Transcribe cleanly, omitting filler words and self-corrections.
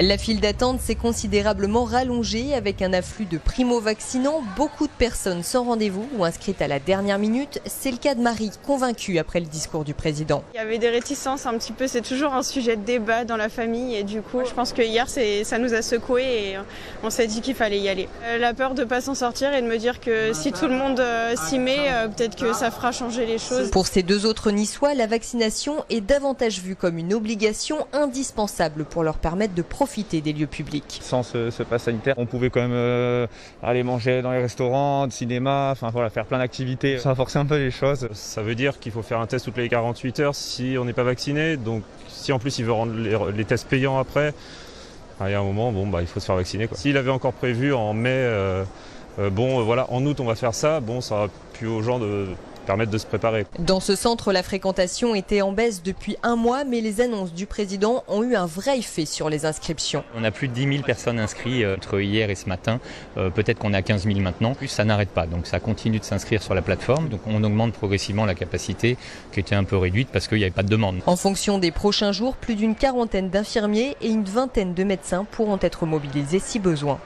La file d'attente s'est considérablement rallongée avec un afflux de primo-vaccinants. Beaucoup de personnes sans rendez-vous ou inscrites à la dernière minute. C'est le cas de Marie, convaincue après le discours du président. Il y avait des réticences un petit peu, c'est toujours un sujet de débat dans la famille et du coup je pense que hier ça nous a secoué et on s'est dit qu'il fallait y aller. La peur de ne pas s'en sortir et de me dire que si tout le monde s'y met, peut-être que ça fera changer les choses. Pour ces deux autres Niçois, la vaccination est davantage vue comme une obligation indispensable pour leur permettre de profiter des lieux publics. Sans ce pass sanitaire, on pouvait quand même aller manger dans les restaurants, le cinéma, enfin voilà, faire plein d'activités. Ça a forcé un peu les choses. Ça veut dire qu'il faut faire un test toutes les 48 heures si on n'est pas vacciné. Donc si en plus il veut rendre les tests payants après, il y a un moment, il faut se faire vacciner, quoi. S'il avait encore prévu en mai, en août on va faire ça, ça aurait pu aux gens de permettre de se préparer. Dans ce centre, la fréquentation était en baisse depuis un mois, mais les annonces du président ont eu un vrai effet sur les inscriptions. On a plus de 10 000 personnes inscrites entre hier et ce matin. Peut-être qu'on est à 15 000 maintenant. Plus, ça n'arrête pas. Donc ça continue de s'inscrire sur la plateforme. Donc on augmente progressivement la capacité qui était un peu réduite parce qu'il n'y avait pas de demande. En fonction des prochains jours, plus d'une quarantaine d'infirmiers et une vingtaine de médecins pourront être mobilisés si besoin.